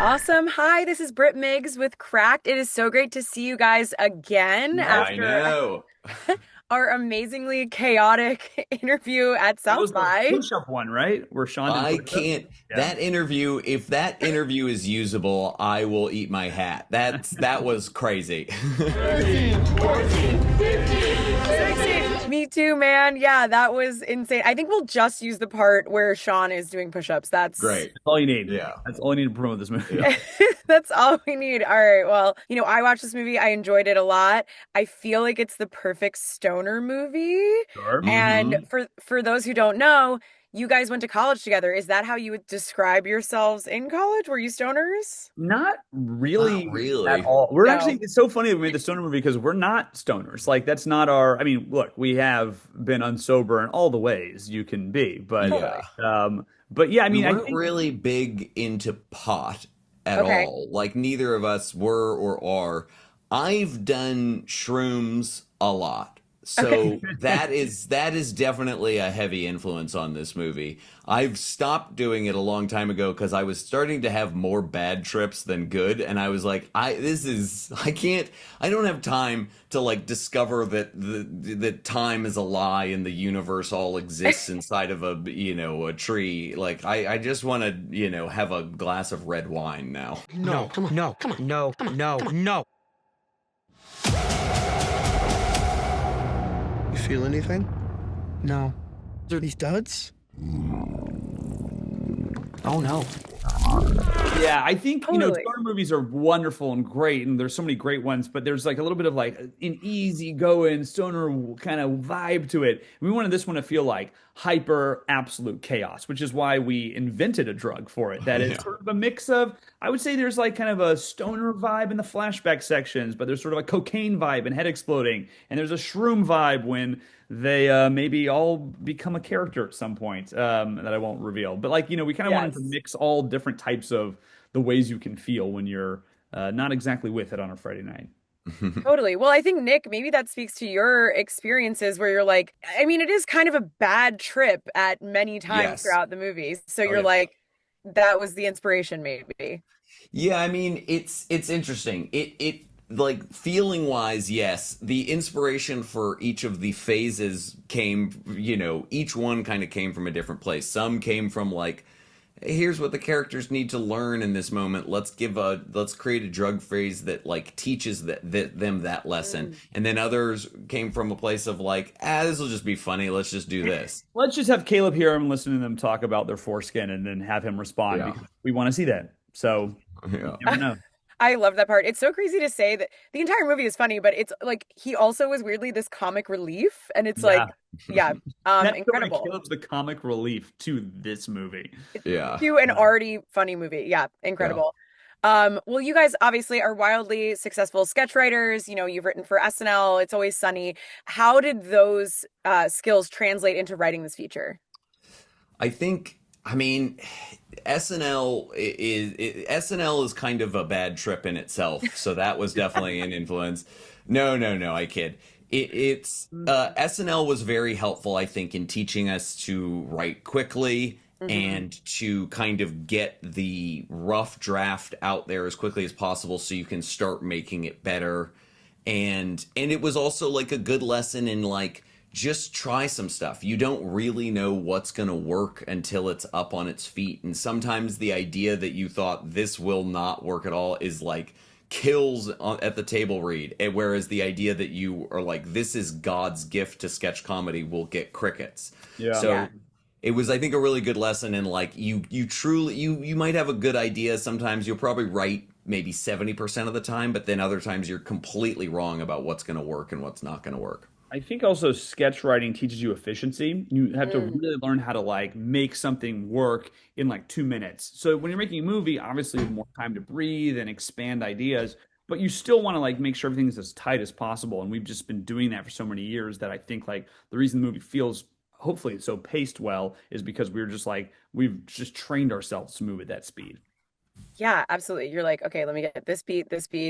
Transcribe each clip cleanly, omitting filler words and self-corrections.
Awesome. Hi, this is Britt Migs with Cracked. It is so great to see you guys again I after know. our amazingly chaotic interview at That South was the by. push-up one, right? Where Sean did I push-ups? can't. Yeah. That interview, if that interview is usable, I will eat my hat. That was crazy. 16. Me too, man. Yeah, that was insane. I think we'll just use the part where Sean is doing push-ups. That's Great. That's all you need. Yeah. That's all you need to promote this movie. Yeah. that's all we need. All right. Well, I watched this movie. I enjoyed it a lot. I feel like it's the perfect stoner movie. Sure. And Hmm. for those who don't know, you guys went to college together. Is that how you would describe yourselves in college? Were you stoners? Not Not really at really. all. We're actually, No. it's so funny that we made the stoner movie because we're not stoners. Like, that's not our, I mean, look, we have been unsober in all the ways you can be, Yeah. but yeah, I We mean, I weren't think, really big into pot at Okay. all. Like neither of us were or are. I've done shrooms a lot. Okay. So that is definitely a heavy influence on this movie. I've stopped doing it a long time ago because I was starting to have more bad trips than good, and I was like, I can't, I don't have time to like discover that time is a lie and the universe all exists inside of a tree. Like I just want to have a glass of red wine now. No, come on, no, come on, no, come on, no, no. You feel anything? No. Are these duds? Oh no. yeah, I think, Totally. stoner movies are wonderful and great, and there's so many great ones, but there's like a little bit of like an easy going stoner kind of vibe to it. We wanted this one to feel like hyper absolute chaos, which is why we invented a drug for it. That is Yeah. sort of a mix of, I would say there's like kind of a stoner vibe in the flashback sections, but there's sort of a cocaine vibe and head exploding, and there's a shroom vibe when they maybe all become a character at some point that I won't reveal. But like, we kind of wanted to Yes. mix all different types of the ways you can feel when you're not exactly with it on a Friday night. Totally. Well, I think Nick, maybe that speaks to your experiences where you're like, I mean, it is kind of a bad trip at many times Yes. throughout the movie. So Oh you're yeah. like, that was the inspiration, maybe. Yeah, I mean, it's interesting. It like feeling wise, yes, the inspiration for each of the phases came, each one kind of came from a different place. Some came from like, here's what the characters need to learn in this moment. Let's create a drug phase that like teaches them that lesson. Mm. And then others came from a place of like, this will just be funny. Let's just do this. Let's just have Caleb here and listen to them talk about their foreskin and then have him respond Yeah. because we want to see that. So Yeah. you never know. I love that part. It's so crazy to say that the entire movie is funny, but it's like he also was weirdly this comic relief, and it's Yeah. like, yeah, That story incredible. Caleb's the comic relief to this movie. Yeah. To an Yeah. already funny movie. Yeah, Yeah. incredible. Well, you guys obviously are wildly successful sketch writers. You've written for SNL, It's Always Sunny. How did those skills translate into writing this feature? I think, I mean, SNL is kind of a bad trip in itself, so that was definitely an influence. No, no, no, I kid. It's SNL was very helpful, I think, in teaching us to write quickly Hmm. and to kind of get the rough draft out there as quickly as possible so you can start making it better. And it was also like a good lesson in like just try some stuff. You don't really know what's going to work until it's up on its feet. And sometimes the idea that you thought this will not work at all is like kills at the table read. And whereas the idea that you are like, this is God's gift to sketch comedy will get crickets. Yeah. Yeah. So it was, I think, a really good lesson in like you truly you might have a good idea. Sometimes you'll probably write maybe 70% of the time, but then other times you're completely wrong about what's going to work and what's not going to work. I think also sketch writing teaches you efficiency. You have to Mm. really learn how to like make something work in like 2 minutes. So when you're making a movie, obviously you have more time to breathe and expand ideas, but you still want to like make sure everything's as tight as possible. And we've just been doing that for so many years that I think like the reason the movie feels hopefully it's so paced well is because we're just like we've just trained ourselves to move at that speed. Yeah, absolutely. You're like, okay, let me get this beat,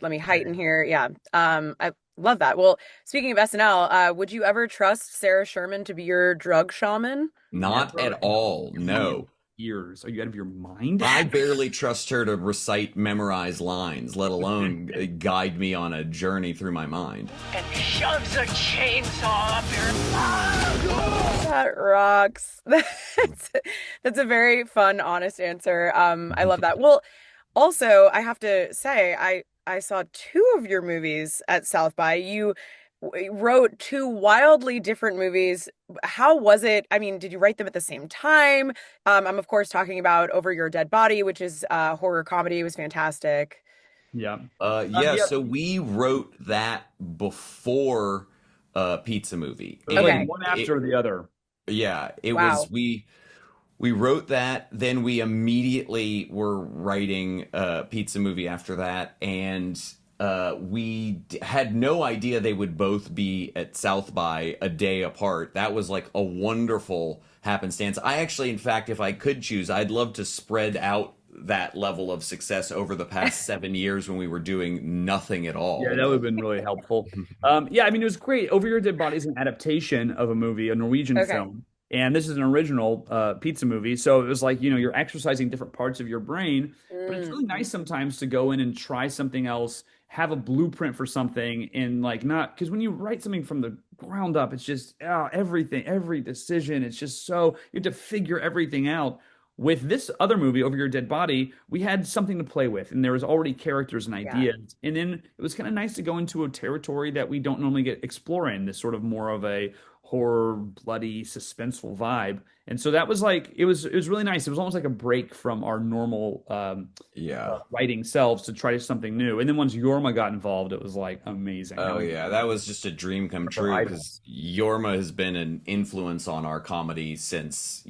let me heighten here. Yeah. I love that. Well, speaking of SNL, would you ever trust Sarah Sherman to be your drug shaman? Not at Never in a all. million No. years. Are you out of your mind? I barely trust her to recite memorized lines, let alone guide me on a journey through my mind. And shoves a chainsaw up your. That rocks. That's a very fun, honest answer. I love that. Well, also, I have to say, I saw two of your movies at South by. You wrote two wildly different movies. How was it? I mean, did you write them at the same time? I'm of course talking about Over Your Dead Body, which is horror comedy. It was fantastic. Yeah. Yeah, Yeah. so we wrote that before Pizza Movie. It was Okay. like one after the other. Yeah, it Wow. was we wrote that, then we immediately were writing Pizza Movie after that, and had no idea they would both be at South by a day apart. That was like a wonderful happenstance. I actually, in fact, if I could choose, I'd love to spread out that level of success over the past 7 years when we were doing nothing at all. Yeah, that would have been really helpful. Yeah, I mean, it was great. Over Your Dead Body is an adaptation of a movie, a Norwegian Okay. film. And this is an original pizza movie. So it was like, you're exercising different parts of your brain. But it's really nice sometimes to go in and try something else, have a blueprint for something, and like not, because when you write something from the ground up, it's just everything, every decision. It's just so, you have to figure everything out. With this other movie, Over Your Dead Body, we had something to play with, and there was already characters and Yeah. ideas. And then it was kind of nice to go into a territory that we don't normally get explore in, this sort of more of a horror, bloody, suspenseful vibe. And so that was like it was really nice. It was almost like a break from our normal Yeah. writing selves to try something new. And then once Yorma got involved, it was like amazing. Oh yeah, that was just a dream come true because Yorma has been an influence on our comedy since,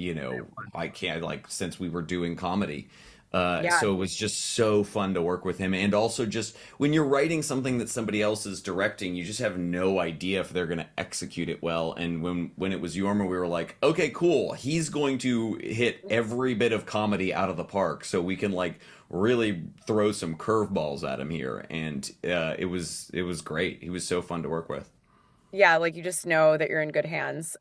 I can't since we were doing comedy. Yeah. So it was just so fun to work with him. And also just when you're writing something that somebody else is directing, you just have no idea if they're going to execute it well. And when it was Yorma, we were like, okay, cool. He's going to hit every bit of comedy out of the park. So we can really throw some curveballs at him here. And it was great. He was so fun to work with. Yeah, like you just know that you're in good hands.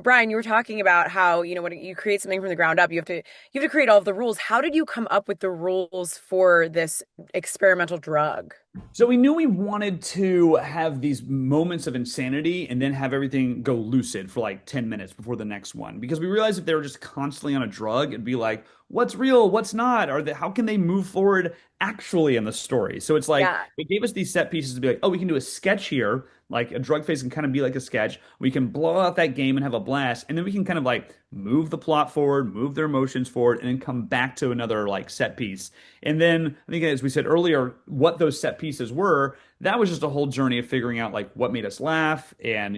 Brian, you were talking about how, when you create something from the ground up, you have to create all of the rules. How did you come up with the rules for this experimental drug? So we knew we wanted to have these moments of insanity and then have everything go lucid for like 10 minutes before the next one. Because we realized if they were just constantly on a drug, it'd be like, what's real, what's not? How can they move forward actually in the story? So it's like, Yeah. it gave us these set pieces to be like, oh, we can do a sketch here. Like a drug phase can kind of be like a sketch. We can blow out that game and have a blast. And then we can kind of like move the plot forward, move their emotions forward, and then come back to another like set piece. And then I think, as we said earlier, what those set pieces were, that was just a whole journey of figuring out like what made us laugh and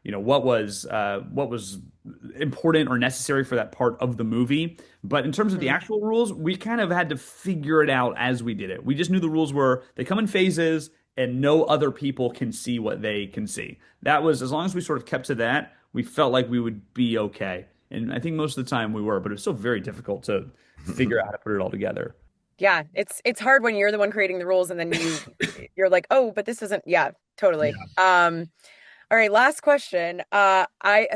what was important or necessary for that part of the movie. But in terms of the actual rules, we kind of had to figure it out as we did it. We just knew the rules were they come in phases and no other people can see what they can see. That was, as long as we sort of kept to that, we felt like we would be okay. And I think most of the time we were, but it was still very difficult to figure out how to put it all together. Yeah, it's hard when you're the one creating the rules and then you're like, oh, but this isn't. Yeah, totally. All right, last question. I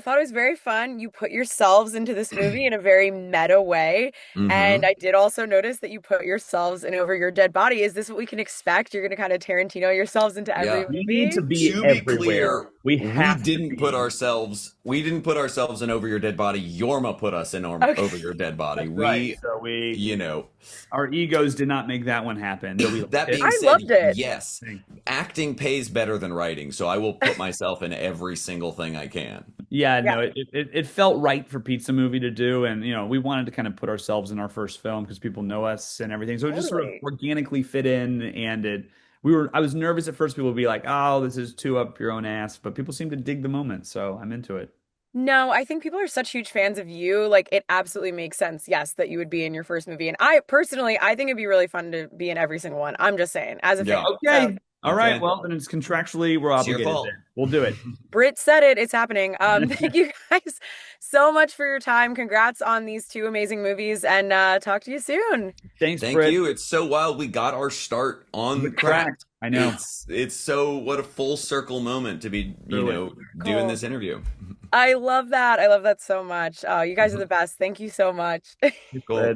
thought it was very fun. You put yourselves into this movie in a very meta way. And I did also notice that you put yourselves in Over Your Dead Body. Is this what we can expect? You're going to kind of Tarantino yourselves into every Yeah. movie? We need to be To be everywhere. clear, we didn't put ourselves in Over Your Dead Body. Yorma put us in Over Your Dead Body. Right. So we, know, our egos did not make that one happen. that being I said, loved it. yes, acting pays better than writing, so I will put myself in every single thing I can. Yeah, no, it felt right for Pizza Movie to do, and we wanted to kind of put ourselves in our first film because people know us and everything, so it just sort of organically fit in. And I was nervous at first. People would be like, "Oh, this is too up your own ass," but people seem to dig the moment, so I'm into it. No, I think people are such huge fans of you. Like, it absolutely makes sense, yes, that you would be in your first movie. And I think it'd be really fun to be in every single one. I'm just saying, as a fan. Okay. So, All right. Well, then it's contractually we're It's your obligated. fault. We'll do it. Britt said it. It's happening. Thank you guys so much for your time. Congrats on these two amazing movies, and talk to you soon. Thanks, Thank Britt. you. It's so wild. We got our start on the crack. I know. It's so what a full circle moment to be, doing Cool. this interview. I love that. I love that so much. You guys are the best. Thank you so much. Cool.